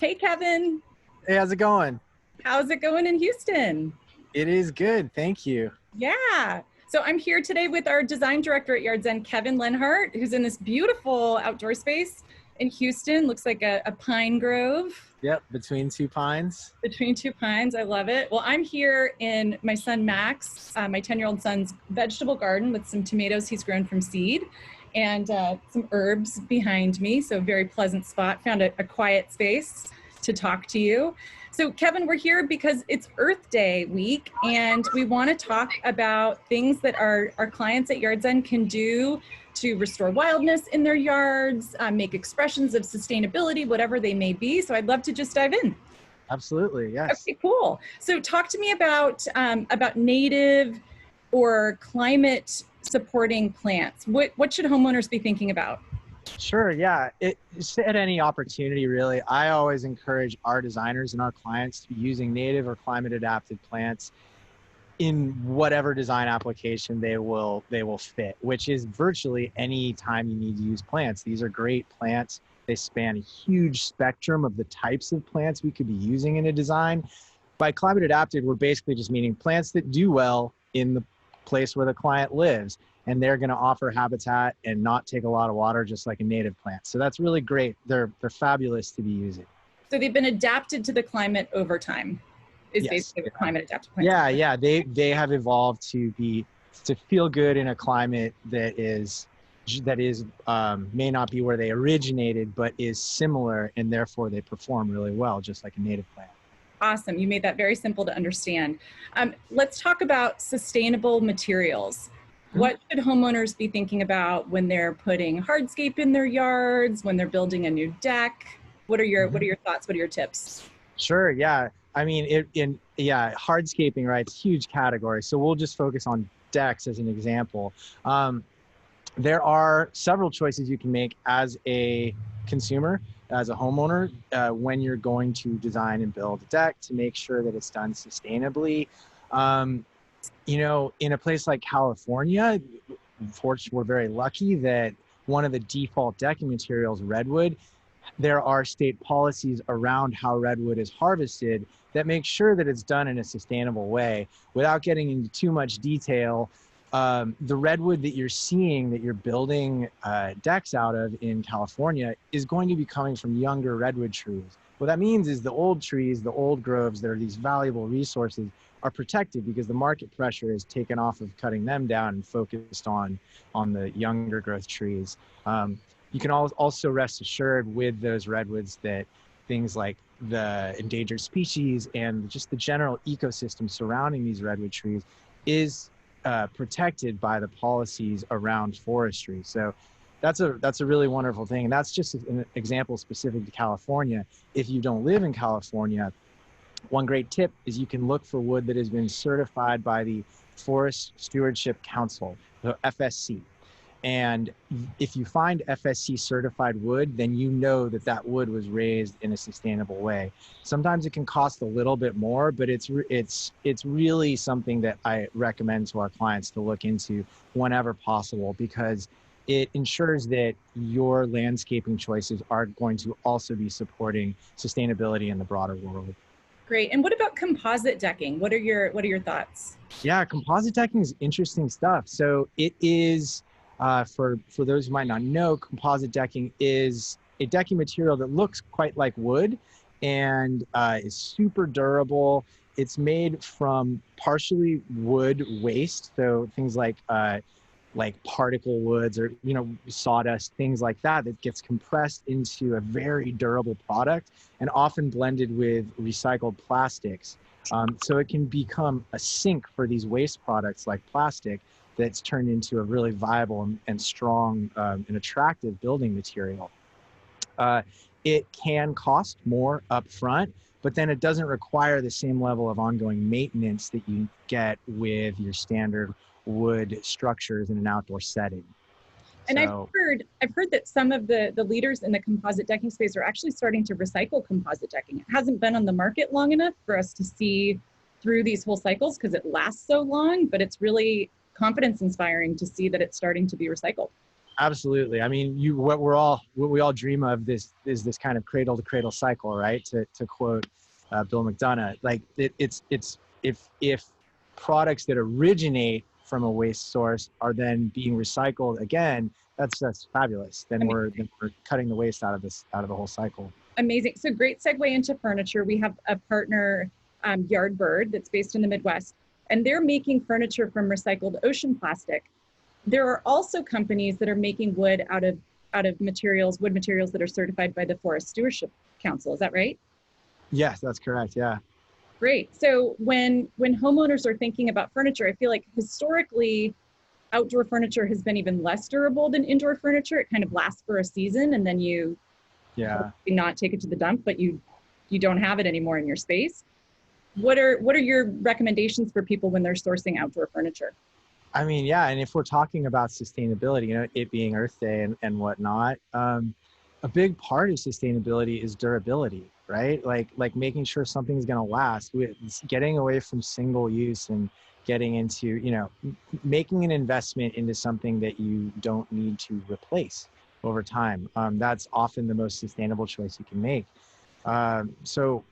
Hey, Kevin. Hey, how's it going? How's it going in Houston? It is good, thank you. Yeah. So I'm here today with our design director at Yardzen, Kevin Lenhart, who's in this beautiful outdoor space in Houston. Looks like a pine grove Yep, between two pines. between two pines. I love it. Well, I'm here in my son Max, my 10-year-old son's vegetable garden with some tomatoes he's grown from seed and some herbs behind me. So very pleasant spot. Found a quiet space to talk to you. So Kevin, we're here because it's Earth Day week and we want to talk about things that our clients at Yardzen can do to restore wildness in their yards, make expressions of sustainability, whatever they may be. So I'd love to just dive in. Absolutely, yes. Okay, cool. So talk to me about native or climate supporting plants. What should homeowners be thinking about? Sure, yeah. Just at any opportunity, really, I always encourage our designers and our clients to be using native or climate adapted plants in whatever design application they will fit, which is virtually any time you need to use plants. These are great plants. They span a huge spectrum of the types of plants we could be using in a design. By climate adapted, we're basically just meaning plants that do well in the place where the client lives, and they're going to offer habitat and not take a lot of water, just like a native plant. So that's really great. They're fabulous to be using. So they've been adapted to the climate over time, is Yes. basically what climate adapted plants. Yeah. They have evolved to feel good in a climate that may not be where they originated, but is similar, and therefore they perform really well, just like a native plant. Awesome. You made that very simple to understand. Let's talk about sustainable materials. What should homeowners be thinking about when they're putting hardscape in their yards, when they're building a new deck? What are your thoughts? What are your tips? Sure. Yeah. I mean, hardscaping, right? It's a huge category. So we'll just focus on decks as an example. There are several choices you can make as a consumer, as a homeowner, when you're going to design and build a deck to make sure that it's done sustainably. In a place like California, unfortunately, we're very lucky that one of the default decking materials, redwood, there are state policies around how redwood is harvested that make sure that it's done in a sustainable way. Without getting into too much detail, the redwood that you're seeing, that you're building decks out of in California, is going to be coming from younger redwood trees. What that means is the old trees, the old groves, that are these valuable resources, are protected because the market pressure is taken off of cutting them down and focused on the younger growth trees. You can also rest assured with those redwoods that things like the endangered species and just the general ecosystem surrounding these redwood trees is protected by the policies around forestry. So that's a really wonderful thing. And that's just an example specific to California. If you don't live in California, one great tip is you can look for wood that has been certified by the Forest Stewardship Council, the FSC. And if you find FSC certified wood, then you know that that wood was raised in a sustainable way. Sometimes it can cost a little bit more, but it's really something that I recommend to our clients to look into whenever possible, because it ensures that your landscaping choices are going to also be supporting sustainability in the broader world. Great. And what about composite decking? What are your thoughts? Yeah, composite decking is interesting stuff. So it is, for those who might not know, composite decking is a decking material that looks quite like wood and is super durable. It's made from partially wood waste, so things like particle woods or sawdust, things like that gets compressed into a very durable product and often blended with recycled plastics. So it can become a sink for these waste products like plastic that's turned into a really viable and strong and attractive building material. It can cost more upfront, but then it doesn't require the same level of ongoing maintenance that you get with your standard wood structures in an outdoor setting. And I've heard that some of the leaders in the composite decking space are actually starting to recycle composite decking. It hasn't been on the market long enough for us to see through these whole cycles because it lasts so long, but it's really confidence inspiring to see that it's starting to be recycled. Absolutely. I mean, what we all dream of is this kind of cradle to cradle cycle, right? To quote Bill McDonough, like it's if products that originate from a waste source are then being recycled again, that's fabulous. Then we're cutting the waste out of the whole cycle. Amazing. So great segue into furniture. We have a partner, Yardbird, that's based in the Midwest, and they're making furniture from recycled ocean plastic. There are also companies that are making wood out of wood materials that are certified by the Forest Stewardship Council. Is that right? Yes, that's correct. Yeah. Great. So when homeowners are thinking about furniture, I feel like historically outdoor furniture has been even less durable than indoor furniture. It kind of lasts for a season and then you not take it to the dump, but you don't have it anymore in your space. What are your recommendations for people when they're sourcing outdoor furniture? I mean, yeah, and if we're talking about sustainability, you know, it being Earth Day and whatnot, a big part of sustainability is durability, right? Like making sure something's going to last. It's getting away from single use and getting into, you know, making an investment into something that you don't need to replace over time. That's often the most sustainable choice you can make. So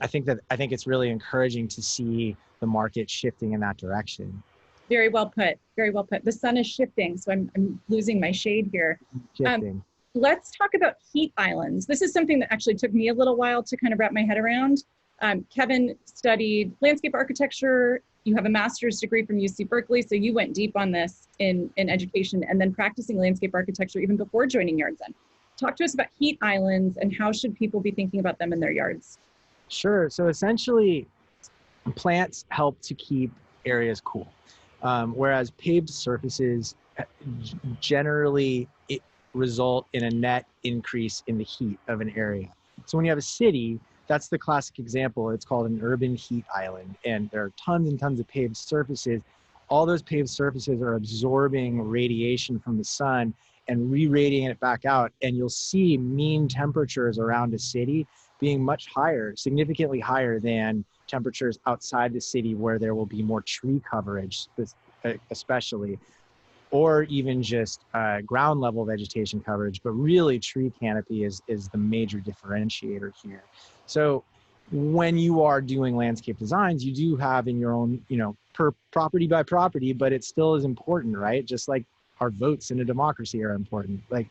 I think it's really encouraging to see the market shifting in that direction. Very well put. Very well put. The sun is shifting, so I'm losing my shade here. Shifting. Let's talk about heat islands. This is something that actually took me a little while to kind of wrap my head around. Kevin studied landscape architecture. You have a master's degree from UC Berkeley, so you went deep on this in education and then practicing landscape architecture even before joining Yardzen. Talk to us about heat islands and how should people be thinking about them in their yards? Sure. So essentially, plants help to keep areas cool, whereas paved surfaces generally result in a net increase in the heat of an area. So when you have a city, that's the classic example. It's called an urban heat island, and there are tons and tons of paved surfaces. All those paved surfaces are absorbing radiation from the sun and re-radiating it back out, and you'll see mean temperatures around a city being much higher, significantly higher than temperatures outside the city where there will be more tree coverage, especially, or even just ground level vegetation coverage, but really tree canopy is the major differentiator here. So when you are doing landscape designs, you do have in your own, you know, per property by property, but it still is important, right? Just like our votes in a democracy are important. Like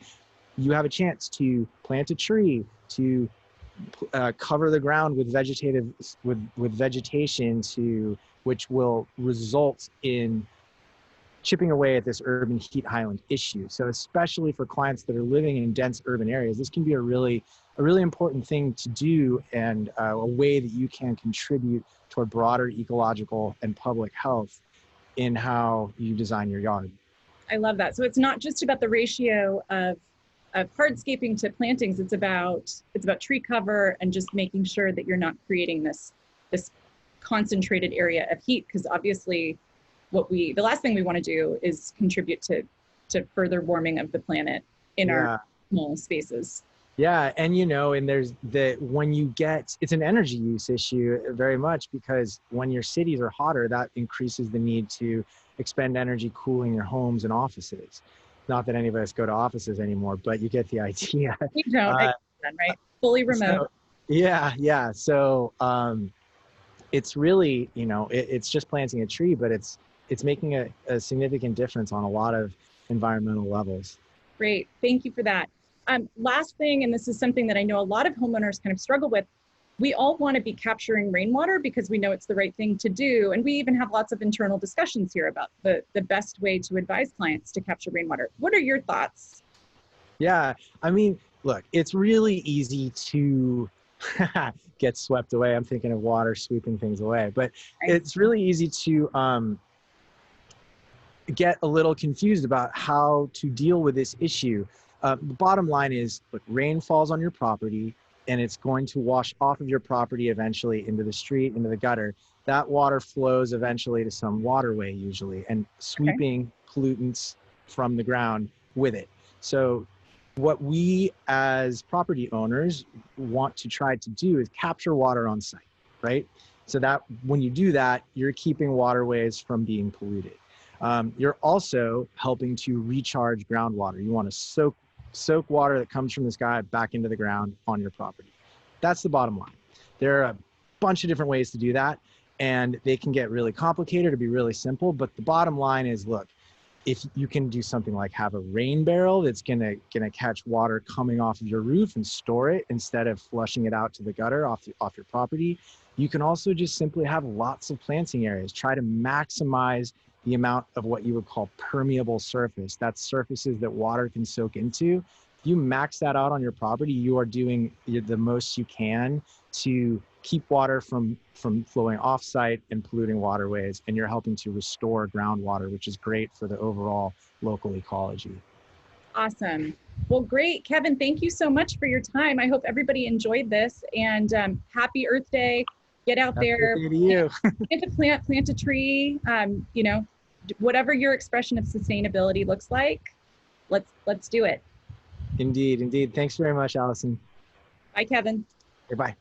you have a chance to plant a tree, to cover the ground with vegetation which will result in chipping away at this urban heat island issue. So especially for clients that are living in dense urban areas, this can be a really important thing to do, and a way that you can contribute toward broader ecological and public health in how you design your yard. I love that. So it's not just about the ratio of hardscaping to plantings. It's about tree cover and just making sure that you're not creating this concentrated area of heat, because obviously the last thing we want to do is contribute to further warming of the planet in our small spaces. Yeah, and you know, and there's it's an energy use issue very much, because when your cities are hotter, that increases the need to expend energy cooling your homes and offices. Not that any of us go to offices anymore, but you get the idea. We don't, right? Fully remote. So, So it's really, you know, it's just planting a tree, but it's making a significant difference on a lot of environmental levels. Great, thank you for that. Last thing, and this is something that I know a lot of homeowners kind of struggle with, we all want to be capturing rainwater because we know it's the right thing to do. And we even have lots of internal discussions here about the best way to advise clients to capture rainwater. What are your thoughts? Yeah, I mean, look, it's really easy to get swept away. I'm thinking of water sweeping things away, but it's really easy to get a little confused about how to deal with this issue. The bottom line is, look, rain falls on your property and it's going to wash off of your property eventually into the street, into the gutter. That water flows eventually to some waterway usually, and sweeping pollutants from the ground with it. So what we as property owners want to try to do is capture water on site, right? So that when you do that, you're keeping waterways from being polluted. You're also helping to recharge groundwater. You want to soak water that comes from the sky back into the ground on your property. That's the bottom line. There are a bunch of different ways to do that, and they can get really complicated or be really simple, but the bottom line is, look, if you can do something like have a rain barrel that's gonna catch water coming off of your roof and store it instead of flushing it out to the gutter off your property. You can also just simply have lots of planting areas. Try to maximize the amount of what you would call permeable surface. That's surfaces that water can soak into. If you max that out on your property, you are doing the most you can to keep water from flowing off-site and polluting waterways, and you're helping to restore groundwater, which is great for the overall local ecology. Awesome. Well, great. Kevin, thank you so much for your time. I hope everybody enjoyed this, and happy Earth Day. Get out there, plant a tree, you know, whatever your expression of sustainability looks like, let's do it. Indeed. Thanks very much, Allison. Bye, Kevin. Goodbye.